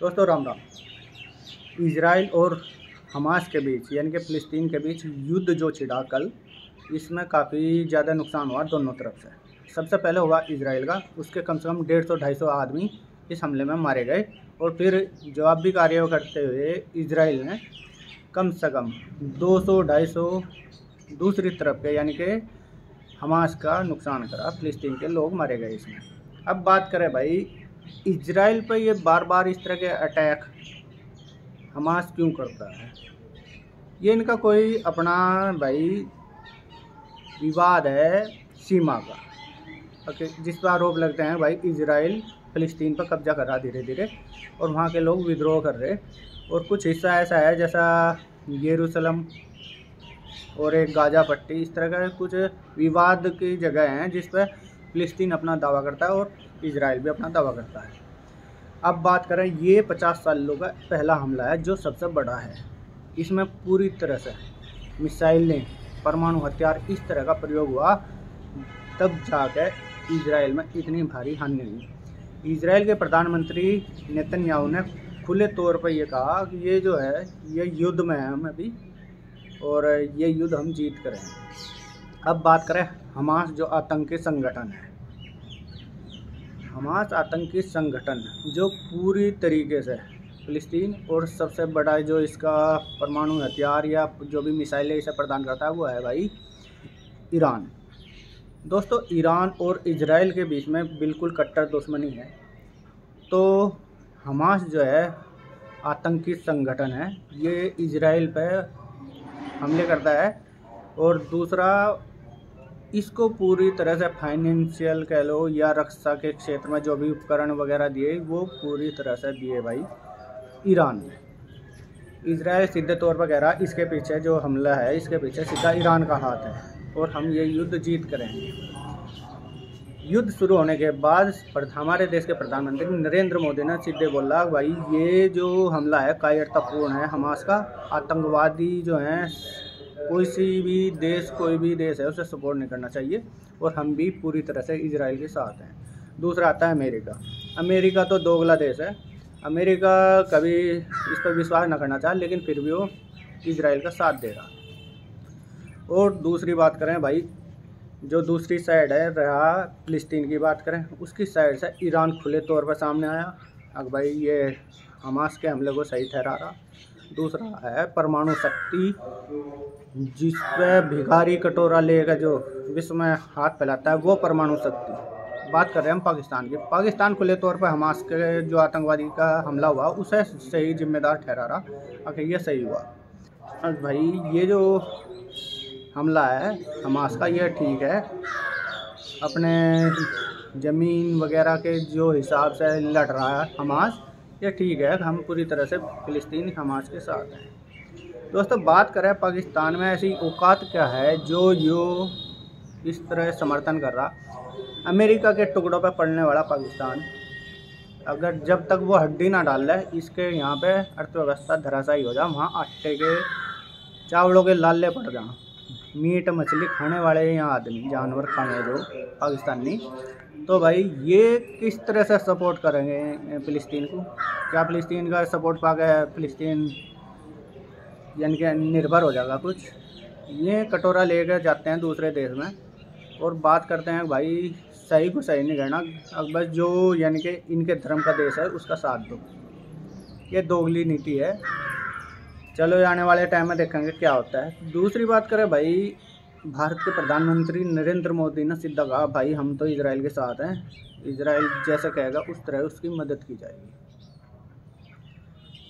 दोस्तों राम राम। इजराइल और हमास के बीच यानी कि फ़िलिस्तीन के बीच युद्ध जो छिड़ा कल, इसमें काफ़ी ज़्यादा नुकसान हुआ दोनों तरफ से। सबसे पहले हुआ इजराइल का, उसके कम से कम 150-250 आदमी इस हमले में मारे गए। और फिर जवाबी कार्रवाई करते हुए इजराइल ने कम से कम 200-250 दूसरी तरफ के यानी कि हमास का नुकसान करा। फ़िलिस्तीन के लोग मारे गए इसमें। अब बात करें भाई, इजराइल पर ये बार बार इस तरह के अटैक हमास क्यों करता है? ये इनका कोई अपना भाई विवाद है सीमा का, ओके, जिस पर आरोप लगते हैं भाई इजराइल फ़िलिस्तीन पर कब्जा कर रहा धीरे धीरे और वहाँ के लोग विद्रोह कर रहे। और कुछ हिस्सा ऐसा है जैसा यरूशलेम और एक गाजा पट्टी, इस तरह का कुछ विवाद की जगह हैं जिस पर फ़िलिस्तीन अपना दावा करता है और इजराइल भी अपना दावा करता है। अब बात करें, ये 50 सालों का पहला हमला है जो सबसे बड़ा है। इसमें पूरी तरह से मिसाइलें, परमाणु हथियार इस तरह का प्रयोग हुआ, तब जाकर इजराइल में इतनी भारी हानि हुई। इजराइल के प्रधानमंत्री नेतन्याहू ने खुले तौर पर यह कहा कि ये जो है ये युद्ध में है हम अभी, और ये युद्ध हम जीत कर हैं। अब बात करें हमास जो आतंकी संगठन है, हमास आतंकी संगठन जो पूरी तरीके से फ़िलिस्तीन और सबसे बड़ा जो इसका परमाणु हथियार या जो भी मिसाइलें इसे प्रदान करता है वो है भाई ईरान। दोस्तों, ईरान और इजराइल के बीच में बिल्कुल कट्टर दुश्मनी है। तो हमास जो है आतंकी संगठन है, ये इजराइल पर हमले करता है। और दूसरा, इसको पूरी तरह से फाइनेंशियल कह लो या रक्षा के क्षेत्र में जो भी उपकरण वगैरह दिए वो पूरी तरह से दिए भाई ईरान ने। इजराइल सीधे तौर पर कह रहा इसके पीछे जो हमला है इसके पीछे सीधा ईरान का हाथ है और हम ये युद्ध जीत करेंगे। युद्ध शुरू होने के बाद हमारे देश के प्रधानमंत्री नरेंद्र मोदी ने सीधे बोला भाई ये जो हमला है कायरतापूर्ण है, हमास का आतंकवादी जो हैं कोई भी देश है उसे सपोर्ट नहीं करना चाहिए और हम भी पूरी तरह से इजराइल के साथ हैं। दूसरा आता है अमेरिका। अमेरिका तो दोगला देश है, अमेरिका कभी इस पर विश्वास न करना चाहे लेकिन फिर भी वो इजराइल का साथ दे रहा। और दूसरी बात करें भाई, जो दूसरी साइड है रहा फ़िलिस्तीन की बात करें, उसकी साइड से ईरान खुले तौर पर सामने आया। अब भाई ये हमास के हमले को सही ठहरा रहा। दूसरा है परमाणु शक्ति, जिस पर भिखारी कटोरा लेकर जो विश्व में हाथ फैलाता है वो परमाणु शक्ति। बात कर रहे हैं हम पाकिस्तान की। पाकिस्तान खुले तौर पर हमास के जो आतंकवादी का हमला हुआ उसे सही जिम्मेदार ठहरा रहा। अगर ये सही हुआ और भाई ये जो हमला है हमास का ये ठीक है, अपने ज़मीन वगैरह के जो हिसाब से लड़ रहा है हमास, ये ठीक है, हम पूरी तरह से फ़िलिस्तीन हमास के साथ हैं। दोस्तों, बात करें पाकिस्तान में ऐसी औकात क्या है जो इस तरह समर्थन कर रहा। अमेरिका के टुकड़ों पर पड़ने वाला पाकिस्तान, अगर जब तक वो हड्डी ना डाल ले इसके यहाँ पे अर्थव्यवस्था धराशायी हो जाए, वहाँ आटे के चावलों के लाले पड़ जाए। मीट मछली खाने वाले यहाँ आदमी जानवर खाने जो पाकिस्तानी, तो भाई ये किस तरह से सपोर्ट करेंगे फ़िलिस्तीन को? क्या फ़िलिस्तीन का सपोर्ट पा गए फ़िलिस्तीन यानी कि निर्भर हो जाएगा कुछ? ये कटोरा लेकर जाते हैं दूसरे देश में और बात करते हैं भाई सही को सही नहीं करना, अब बस जो यानी कि इनके धर्म का देश है उसका साथ दो। ये दोगली नीति है। चलो आने वाले टाइम में देखेंगे क्या होता है। दूसरी बात करें भाई, भारत के प्रधानमंत्री नरेंद्र मोदी ने सीधा कहा भाई हम तो इजराइल के साथ हैं, इजराइल जैसे कहेगा उस तरह उसकी मदद की जाएगी।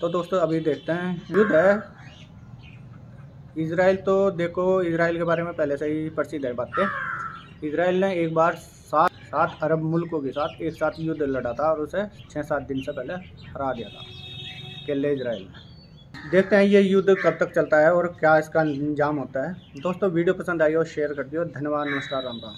तो दोस्तों अभी देखते हैं, युद्ध है इजराइल। तो देखो, इजराइल के बारे में पहले से ही प्रसिद्ध है बातें। इजराइल ने एक बार 7 अरब मुल्कों के साथ एक साथ युद्ध लड़ा था और उसे 6-7 दिन से पहले हरा दिया था अकेले इजराइल ने। देखते हैं ये युद्ध कब तक चलता है और क्या इसका अंजाम होता है। दोस्तों वीडियो पसंद आई हो शेयर कर दियो। धन्यवाद, नमस्कार, राम राम।